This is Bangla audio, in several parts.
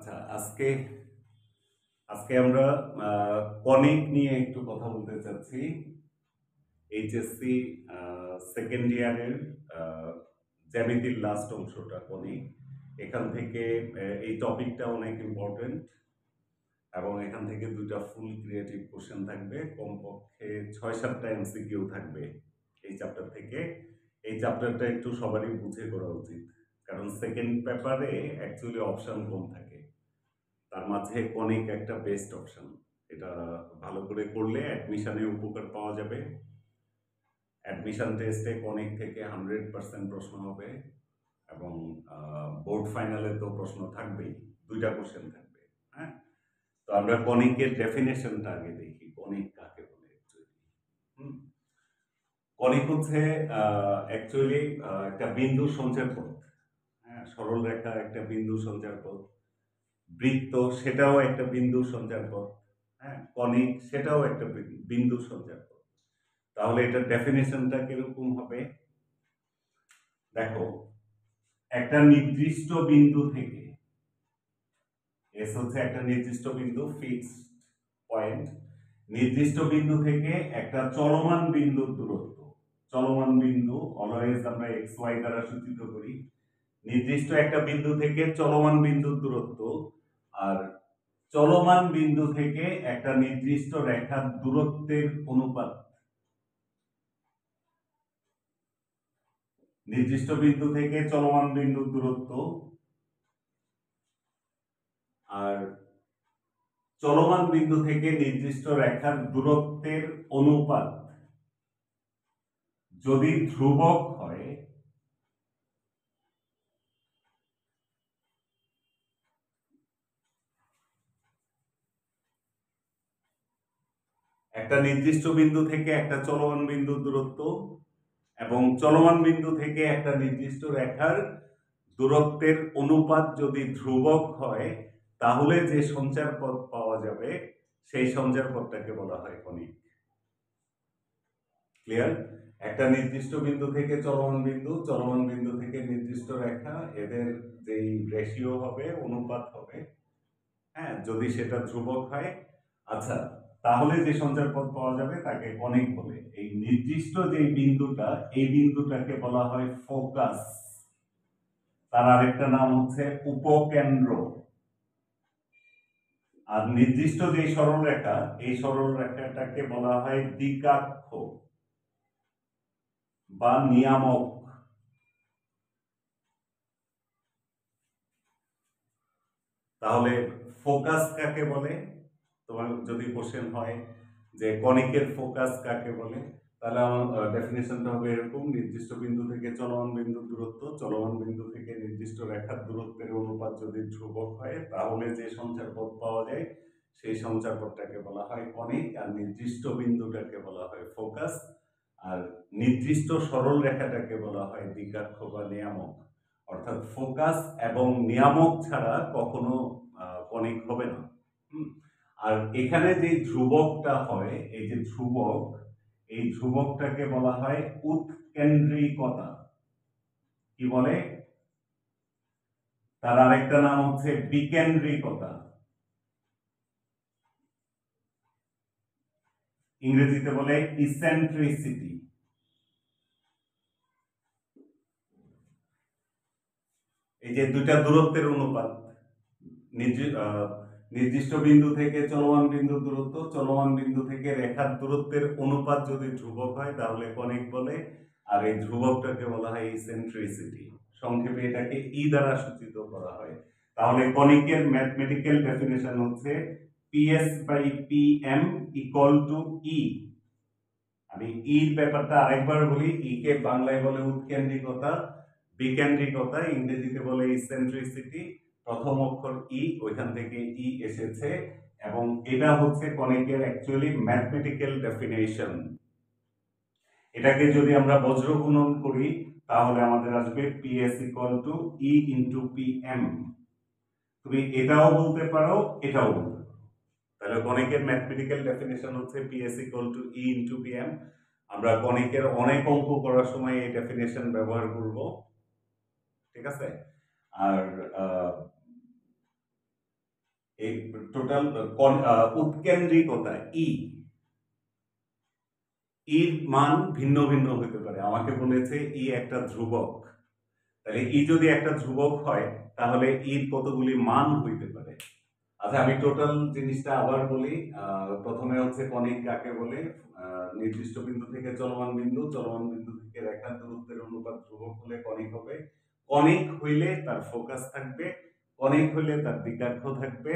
আচ্ছা, আজকে আজকে আমরা কনিক নিয়ে একটু কথা বলতে চাচ্ছি। এইচএসসি সেকেন্ড ইয়ারের জ্যামিতির লাস্ট অংশটা কনিক। এখান থেকে এই টপিকটা অনেক ইম্পর্টেন্ট এবং এখান থেকে ২টা ফুল ক্রিয়েটিভ কোশ্চেন থাকবে। কমপক্ষে ৬-৭টা এমসিকিউ থাকবে এই চ্যাপ্টার থেকে। এই চ্যাপ্টারটা একটু সবারই বুঝে করা উচিত। কারণ সেকেন্ড পেপারে অ্যাকচুয়ালি অপশন কম থাকে। তার মাঝে কনিক একটা বেস্ট অপশন। এটা ভালো করে করলে অ্যাডমিশনে উপকার পাওয়া যাবে। অ্যাডমিশন টেস্টে কনিক থেকে 100% প্রশ্ন হবে এবং বোর্ড ফাইনালে তো প্রশ্ন থাকবেই, 2টা কোশ্চেন থাকবে। হ্যাঁ, তো আমরা কনিকের ডেফিনেশনটা আগে দেখি। কনিক কাকে বলে অ্যাকচুয়ালি? কনিক হচ্ছে অ্যাকচুয়ালি একটা বিন্দু সঞ্চারপথ। হ্যাঁ, সরল রেখা একটা বিন্দু সঞ্চারপথ। বৃত্ত সেটাও একটা বিন্দু সঞ্চারপথ। হ্যাঁ, কনিক সেটাও একটা বিন্দু সঞ্চারপথ। তাহলে এটার ডেফিনেশনটা কিরকম হবে? দেখো, একটা নির্দিষ্ট বিন্দু থেকে, এস হচ্ছে একটা নির্দিষ্ট বিন্দু, ফিক্সড পয়েন্ট। নির্দিষ্ট বিন্দু থেকে একটা চলমান বিন্দুর দূরত্ব। চলমান বিন্দু অলওয়েজ আমরা এক্স ওয়াই দ্বারা সূচিত করি। নির্দিষ্ট একটা বিন্দু থেকে চলমান বিন্দুর দূরত্ব আর চলমান বিন্দু থেকে একটা নির্দিষ্ট রেখার দূরত্বের অনুপাত। নির্দিষ্ট বিন্দু থেকে চলমান বিন্দুর দূরত্ব আর চলমান বিন্দু থেকে নির্দিষ্ট রেখার দূরত্বের অনুপাত যদি ধ্রুবক হয়, একটা নির্দিষ্ট বিন্দু থেকে একটা চলমান বিন্দুর দূরত্ব এবং চলমান বিন্দু থেকে একটা নির্দিষ্ট রেখার দূরত্বের অনুপাত যদি ধ্রুবক হয়, তাহলে যে সঞ্চারপথ পাওয়া যাবে সেই সঞ্চারপথটাকে বলা হয় কনিক। ক্লিয়ার? একটা নির্দিষ্ট বিন্দু থেকে চলমান বিন্দু থেকে নির্দিষ্ট রেখা, এদের যেই রেশিও হবে, অনুপাত হবে, হ্যাঁ, যদি সেটা ধ্রুবক হয়, আচ্ছা, তাহলে যে সঞ্চারপথ পাওয়া যাবে তাকে কনিক বলে। এই নির্দিষ্ট যে বিন্দুটা, এই বিন্দুটাকে বলা হয় ফোকাস। তার আরেকটা নাম হচ্ছে উপকেন্দ্র। আর নির্দিষ্ট যে সরলরেখা, এই সরলরেখাটাকে বলা হয় দ্বিকাক্ষ বা নিয়ামক। তাহলে ফোকাস কাকে বলে? তোমার যদি কোশ্চেন হয় যে কনিকের ফোকাস কাকে বলে, তাহলে আমার ডেফিনেশনটা হবে এরকম: নির্দিষ্ট বিন্দু থেকে চলমান বিন্দুর দূরত্ব, চলমান বিন্দু থেকে নির্দিষ্ট রেখার দূরত্বের অনুপাত যদি ধ্রুবক হয়, তাহলে যে সঞ্চারপথ পাওয়া যায় সেই সঞ্চারপথটাকে বলা হয় কনিক। আর নির্দিষ্ট বিন্দুটাকে বলা হয় ফোকাস। আর নির্দিষ্ট সরল রেখাটাকে বলা হয় দ্বিকাক্ষ বা নিয়ামক। অর্থাৎ ফোকাস এবং নিয়ামক ছাড়া কখনো কনিক হবে না। আর এখানে যে ধ্রুবকটা হয়, এই যে ধ্রুবক, এই ধ্রুবকটাকে বলা হয় উৎকেন্দ্রিকতা। কি বলে? তার আরেকটা নাম হচ্ছে বিকেন্দ্রিকতা। ইংরেজিতে বলে ইসেন্ট্রিসিটি। এই যে দুইটা দূরত্বের অনুপাত, নির্দিষ্ট বিন্দু থেকে চলমান বিন্দুর দূরত্ব, চলমান বিন্দু থেকে রেখার দূরত্বের অনুপাত যদি ধ্রুবক হয় তাহলে কনিক বলে। আর এই ধ্রুবকটাকে বলা হয় ইসেন্ট্রিসিটি। সংক্ষেপে এটাকে ই দ্বারা সূচিত করা হয়। তাহলে কনিকের ম্যাথমেটিক্যাল ডেফিনেশন হচ্ছে PS by PM equal to e. আমি ই ব্যাপারটা আরেকবার বলি। ই কে বাংলায় বলে উৎকেন্দ্রিকতা, বিকেন্দ্রিকতা, ইংরেজিতে বলে ইসেন্ট্রিসিটি। প্রথম অক্ষর ই, ওইখান থেকে ই এসেছে এবং এটা হচ্ছে কনিকের অ্যাকচুয়ালি ম্যাথমেটিক্যাল ডেফিনেশন। এটাকে যদি আমরা বজ্র গুণন করি তাহলে আমাদের আসবে PS equal to E into PM। তুমি এটাও বলতে পারো, এটাও বলতে পারো। তাহলে কনিকের ম্যাথমেটিক্যাল ডেফিনেশন হচ্ছে PS equal to E into PM। আমরা কনিকের অনেক অঙ্ক করার সময় এই ডেফিনেশন ব্যবহার করব, ঠিক আছে? আর এই টোটাল উৎকেন্দ্রিকতা এর মান ভিন্ন ভিন্ন হতে পারে। আমাকে বলেছে একটা ধ্রুবক, তাহলে যদি একটা ধ্রুবক হয় তাহলে এর কতগুলি মান হইতে পারে। আচ্ছা, আমি টোটাল জিনিসটা আবার বলি। প্রথমে হচ্ছে কনিক কাকে বলে? নির্দিষ্ট বিন্দু থেকে চলমান বিন্দু থেকে রেখার দূরত্বের অনুপাত ধ্রুবক হলে কনিক হবে। কনিক হইলে তার ফোকাস থাকবে, কনিক হইলে তার দিকাক্ষ থাকবে।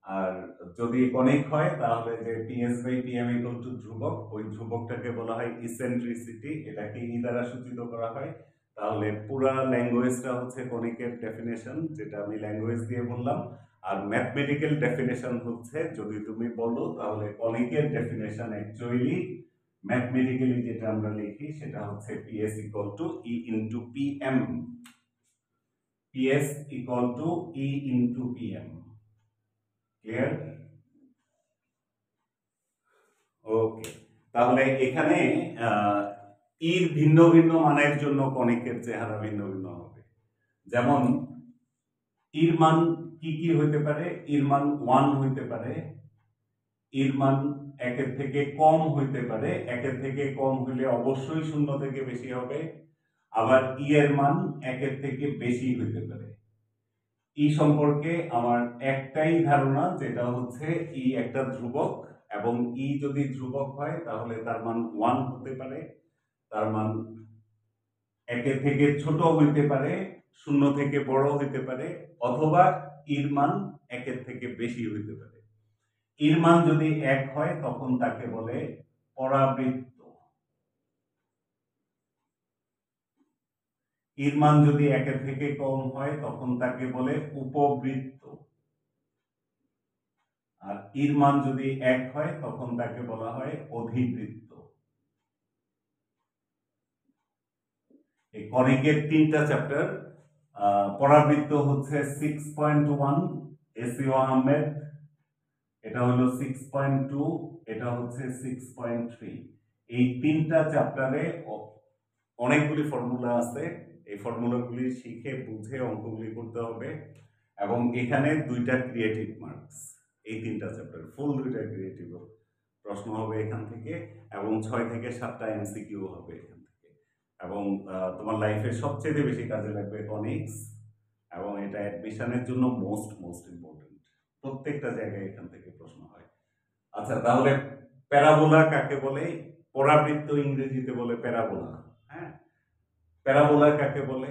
আর যদি কনিক হয় তাহলে যে PS by PM equal to ধ্রুবক, ওই ধ্রুবকটাকে বলা হয় ইসেন্ট্রিসিটি। এটাকে দ্বারা সূচিত করা হয়। তাহলে পুরা ল্যাঙ্গুয়েজটা হচ্ছে কনিকের ডেফিনেশন, যেটা আমি ল্যাঙ্গুয়েজ দিয়ে বললাম। আর ম্যাথমেটিক্যাল ডেফিনেশন হচ্ছে, যদি তুমি বলো তাহলে কনিকের ডেফিনেশন অ্যাকচুয়ালি ম্যাথমেটিক্যালি যেটা আমরা লিখি সেটা হচ্ছে PS equal to E into PM। PS equal to E into PM। Clear? Okay, তাহলে এখানে এর ভিন্ন ভিন্ন মানের জন্য কনিকের চেহারা ভিন্ন ভিন্ন হবে। যেমন এর মান কি কি হইতে পারে? এর মান 1 হইতে পারে, এর মান 1 থেকে কম হইতে পারে, 1 থেকে কম হইলে অবশ্যই 0 থেকে বেশি হবে। আবার এর মান 1 থেকে বেশি হইতে পারে। সম্পর্কে আমার একটাই ধারণা, যেটা হচ্ছে একটা ধ্রুবক, এবং যদি ধ্রুবক হয় তাহলে তার মান 1 হতে পারে, তার মান 1 থেকে ছোট হইতে পারে, 0 থেকে বড় হইতে পারে, অথবা এর মান 1 থেকে বেশি হইতে পারে। এর মান যদি 1 হয় তখন তাকে বলে পরাবৃত্ত। এর মান যদি 1 থেকে কম হয় তখন তাকে বলে উপবৃত্ত। আর এর মান যদি 1 হয় তখন তাকে বলা হয় অধিবৃত্ত। এই কনিকের 3টা চ্যাপ্টার। পরাবৃত্ত হচ্ছে 6.1 SEO আহমেদ, এটা হলো 6.2, এটা হচ্ছে 6.3। এই 3টা চ্যাপ্টারে অনেকগুলি ফর্মুলা আছে। এই ফর্মুলাগুলি শিখে বুঝে অঙ্কগুলি করতে হবে, এবং এখানে 2টা ক্রিয়েটিভ মার্কস। এই 3টা চ্যাপ্টার ফুল 2টা ক্রিয়েটিভ প্রশ্ন হবে এখান থেকে, এবং 6 থেকে 7টা MCQ হবে এখান থেকে। এবং তোমার লাইফে সবচেয়ে বেশি কাজে লাগবে কনিক্স, এবং এটা অ্যাডমিশনের জন্য মোস্ট ইম্পর্টেন্ট। প্রত্যেকটা জায়গায় এখান থেকে প্রশ্ন হয়। আচ্ছা, তাহলে প্যারাবোলা কাকে বলে? পরাবৃত্ত ইংরেজিতে বলে প্যারাবোলা। হ্যাঁ, প্যারাবোলা কাকে বলে?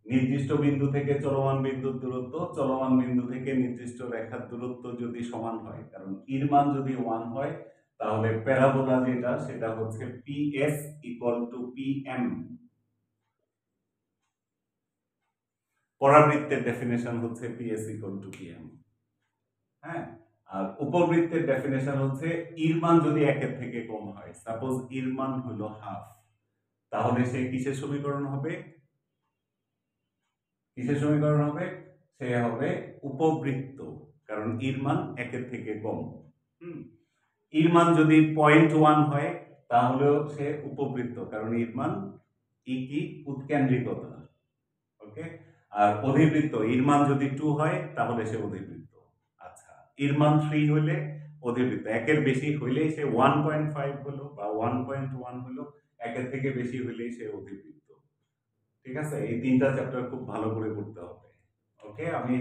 নির্দিষ্ট বিন্দু থেকে চলমান বিন্দুর দূরত্ব, চলমান বিন্দু থেকে নির্দিষ্ট রেখার দূরত্ব যদি সমান হয়, কারণ এর মান যদি 1 হয় তাহলে প্যারাবোলা যেটা সেটা হচ্ছে PS ইকুয়াল টু PM। পরাবৃত্তের ডেফিনেশন হচ্ছে PS ইকুয়াল টু PM। হ্যাঁ, আর উপবৃত্তের ডেফিনেশন হচ্ছে এর মান যদি 1 থেকে কম হয়, সাপোজ এর মান হলো হাফ, তাহলে সে কিসের সমীকরণ হবে? কিসের সমীকরণ হবে? সে হবে উপবৃত্ত, কারণ এর মান 1 থেকে কম। এর মান যদি 0.1 হয় তাহলেও সে উপবৃত্ত, কারণ এর মান কি? উৎকেন্দ্রিকতা। ওকে, আর অধিবৃত্ত এর মান যদি 2 হয় তাহলে সে অধিবৃত্ত। আচ্ছা, এর মান 3 হলে অধিবৃত্ত, 1 বেশি হইলে সে 1.5 হলো বা 1.1 হলো, 1 থেকে বেশি হইলেই সে অধিবৃত্ত। ঠিক আছে, এই 3টা চ্যাপ্টার খুব ভালো করে পড়তে হবে। ওকে, আমি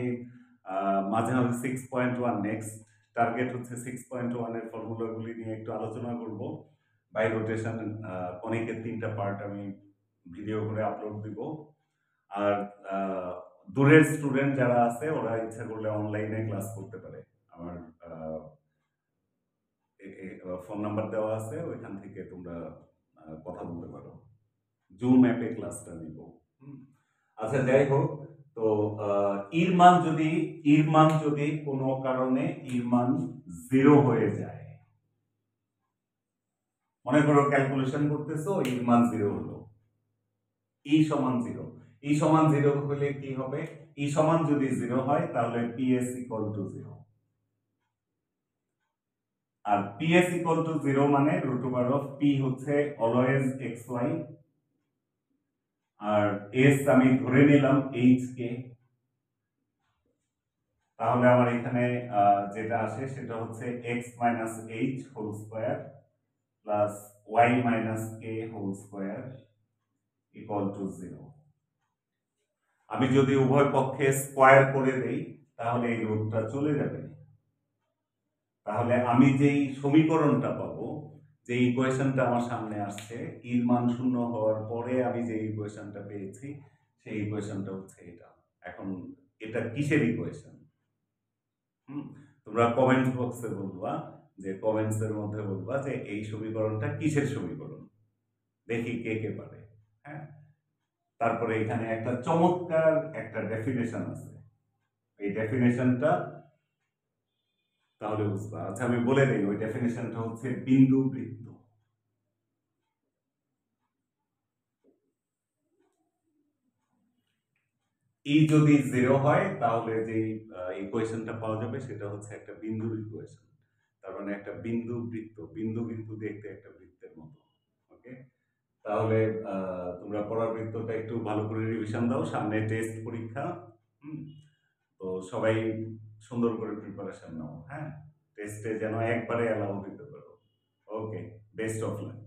মাঝে মাঝে 6.1 নেক্সট টার্গেট হচ্ছে 6.1 এর ফর্মুলাগুলি নিয়ে একটু আলোচনা করব। বাই রোটেশন কনিকের 3টা পার্ট আমি ভিডিও করে আপলোড দিব। আর দূরের স্টুডেন্ট যারা আছে ওরা ইচ্ছা করলে অনলাইনে ক্লাস করতে পারে। আমার ফোন নাম্বার দেওয়া আছে, ওইখান থেকে তোমরা কথা বলতে পারো। জুম অ্যাপে ক্লাসটা নিব। আচ্ছা, যাই হোক, তো এর মান যদি কোনো কারণে এর মান 0 হয়ে যায়, মনে করো ক্যালকুলেশন করতেছো, এর মান 0 হলো, সমান 0, সমান 0 হলে কি হবে? সমান যদি 0 হয় তাহলে PS ইকুয়াল টু 0, আর PS ইকুয়াল টু 0 মানে রুট ওভার অফ P হচ্ছে অলওয়েজ XY, আর S আমি ধরে নিলাম H কে, তাহলে আমার এখানে যেটা আসে সেটা হচ্ছে x minus h whole square plus y minus k whole square equal to 0। আমি যদি উভয় পক্ষে স্কোয়ার করে দেই তাহলে এই রুটটা চলে যাবে। তাহলে আমি যেই সমীকরণটা পাবো, যে ইকুয়েশনটা আমার সামনে আসছে, ইর মান 0 হওয়ার পরে আমি যে ইকুয়েশনটা পেয়েছি সেই ইকুয়েশনটা হচ্ছে এটা। এখন এটা কিসের ইকুয়েশন? তোমরা কমেন্ট বক্সে বলবা, যে কমেন্টস এর মধ্যে বলবা যে এই সমীকরণটা কিসের সমীকরণ, দেখি কে কে পারে। হ্যাঁ, তারপরে এখানে একটা চমৎকার একটা ডেফিনেশন আছে, এই ডেফিনেশনটা তাহলে বুঝবা। আচ্ছা আমি বলে দিই, ওই ডেফিনেশনটা হচ্ছে বিন্দু বৃত্ত। ই যদি 0 হয় তাহলে যে ইকুয়েশনটা পাওয়া যাবে সেটা হচ্ছে একটা বিন্দুর ইকুয়েশন। তার মানে একটা বিন্দু বৃত্ত, বিন্দু কিন্তু দেখতে একটা বৃত্তের মতো। ওকে, তাহলে তোমরা পড়ার বৃত্তটা একটু ভালো করে রিভিশন দাও, সামনে টেস্ট পরীক্ষা। হুম, তো সবাই সুন্দর করে প্রিপারেশন নাও। হ্যাঁ, টেস্টে যেন একবারে অ্যালাউ দিতে পারো। ওকে, বেস্ট অফ লাক।